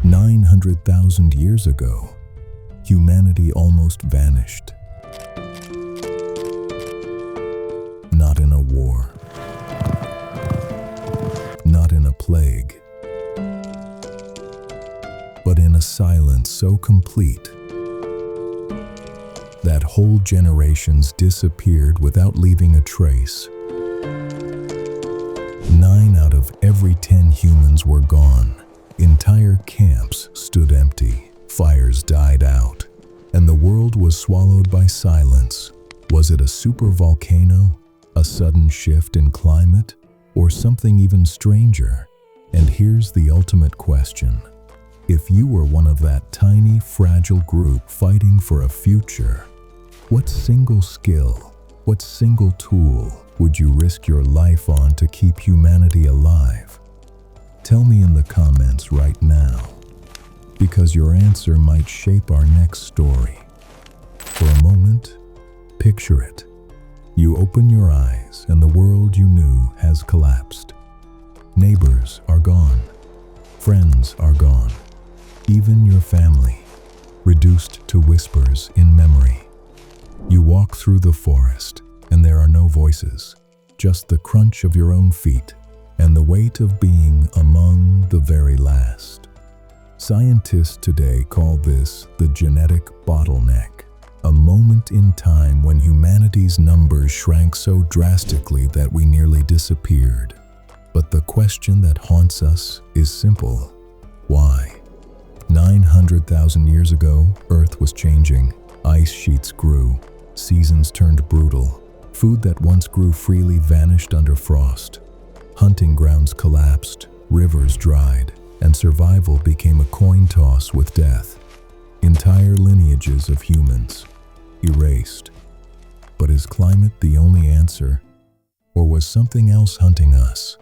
900,000 years ago, humanity almost vanished. Not in a war, not in a plague, but in a silence so complete that whole generations disappeared without leaving a trace. 9 out of every 10 humans were gone. Entire camps stood empty, fires died out, and the world was swallowed by silence. Was it a supervolcano, a sudden shift in climate, or something even stranger? And here's the ultimate question. If you were one of that tiny, fragile group fighting for a future, what single skill, what single tool would you risk your life on to keep humanity alive? Tell me in the comments right now, because your answer might shape our next story. For a moment, picture it. You open your eyes and the world you knew has collapsed. Neighbors are gone. Friends are gone. Even your family, reduced to whispers in memory. You walk through the forest and there are no voices, just the crunch of your own feet and the weight of being among the very last. Scientists today call this the genetic bottleneck, a moment in time when humanity's numbers shrank so drastically that we nearly disappeared. But the question that haunts us is simple. Why? 900,000 years ago, Earth was changing. Ice sheets grew. Seasons turned brutal. Food that once grew freely vanished under frost. Hunting grounds collapsed. Rivers dried. And survival became a coin toss with death. Entire lineages of humans erased. But is climate the only answer? Or was something else hunting us?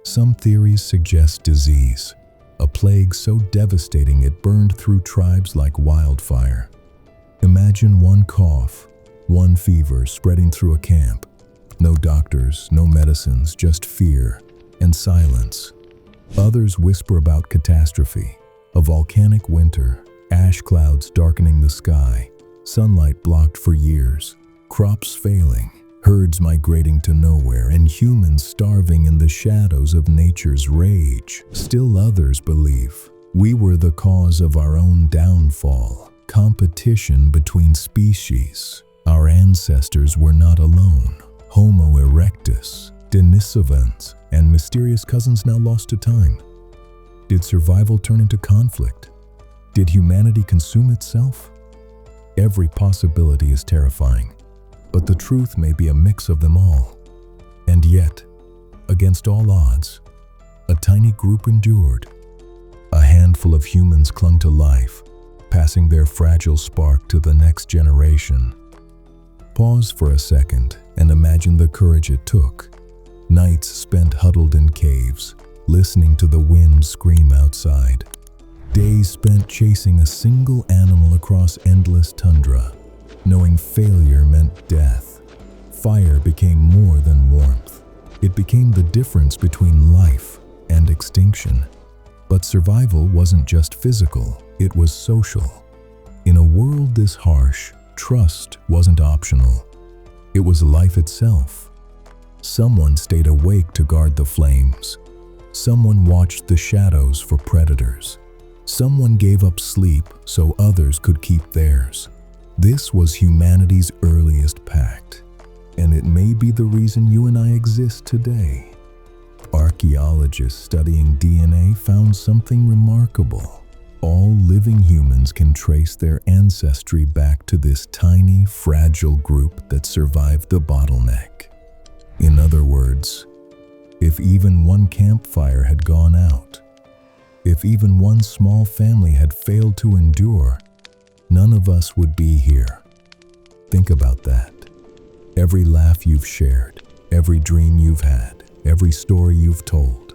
Some theories suggest disease, a plague so devastating it burned through tribes like wildfire. Imagine one cough, one fever spreading through a camp. No doctors, no medicines, just fear and silence. Others whisper about catastrophe, a volcanic winter, ash clouds darkening the sky, sunlight blocked for years, crops failing, herds migrating to nowhere, and humans starving in the shadows of nature's rage. Still others believe we were the cause of our own downfall. Competition between species. Our ancestors were not alone. Homo erectus, Denisovans, and mysterious cousins now lost to time. Did survival turn into conflict? Did humanity consume itself? Every possibility is terrifying, but the truth may be a mix of them all. And yet, against all odds, a tiny group endured. A handful of humans clung to life, passing their fragile spark to the next generation. Pause for a second and imagine the courage it took. Nights spent huddled in caves, listening to the wind scream outside. Days spent chasing a single animal across endless tundra, knowing failure meant death. Fire became more than warmth. It became the difference between life and extinction. But survival wasn't just physical, it was social. In a world this harsh, trust wasn't optional. It was life itself. Someone stayed awake to guard the flames. Someone watched the shadows for predators. Someone gave up sleep so others could keep theirs. This was humanity's earliest pact, and it may be the reason you and I exist today. Archaeologists studying DNA found something remarkable. All living humans can trace their ancestry back to this tiny, fragile group that survived the bottleneck. In other words, if even one campfire had gone out, if even one small family had failed to endure, none of us would be here. Think about that. Every laugh you've shared, every dream you've had, every story you've told,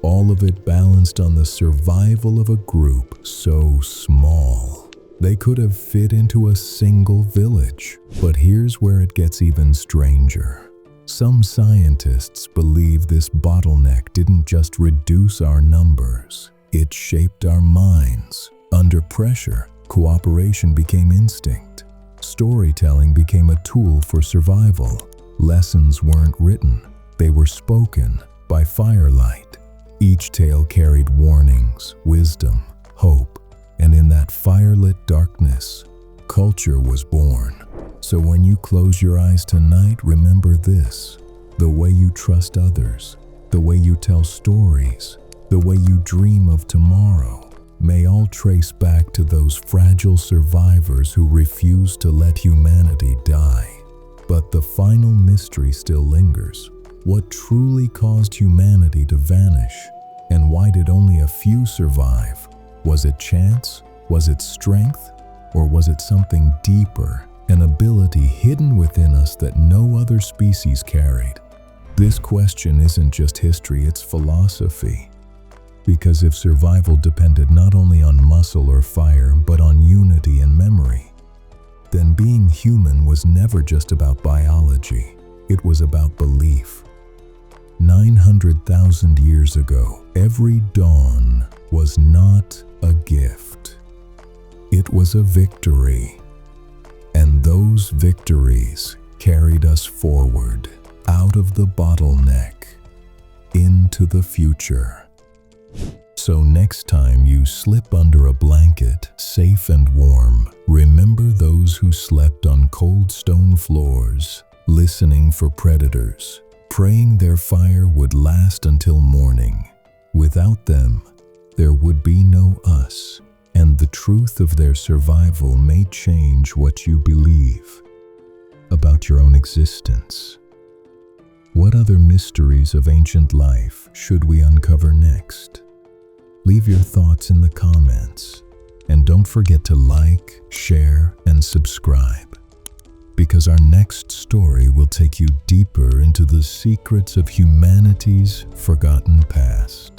all of it balanced on the survival of a group so small they could have fit into a single village. But here's where it gets even stranger. Some scientists believe this bottleneck didn't just reduce our numbers, It shaped our minds. Under pressure, cooperation became instinct. Storytelling became a tool for survival. Lessons weren't written, they were spoken by firelight. Each tale carried warnings, wisdom, hope, and in that firelit darkness, culture was born. So when you close your eyes tonight, remember this: the way you trust others, the way you tell stories, the way you dream of tomorrow, may all trace back to those fragile survivors who refused to let humanity die. But the final mystery still lingers. What truly caused humanity to vanish? And why did only a few survive? Was it chance? Was it strength? Or was it something deeper, an ability hidden within us that no other species carried? This question isn't just history, it's philosophy. Because if survival depended not only on muscle or fire, but on unity and memory, then being human was never just about biology, it was about belief. 900,000 years ago, every dawn was not a gift. It was a victory. And those victories carried us forward, out of the bottleneck, into the future. So next time you slip under a blanket, safe and warm, remember those who slept on cold stone floors, listening for predators, praying their fire would last until morning. Without them, there would be no us, and the truth of their survival may change what you believe about your own existence. What other mysteries of ancient life should we uncover next? Leave your thoughts in the comments, and don't forget to like, share, and subscribe, because our next story will take you deeper into the secrets of humanity's forgotten past.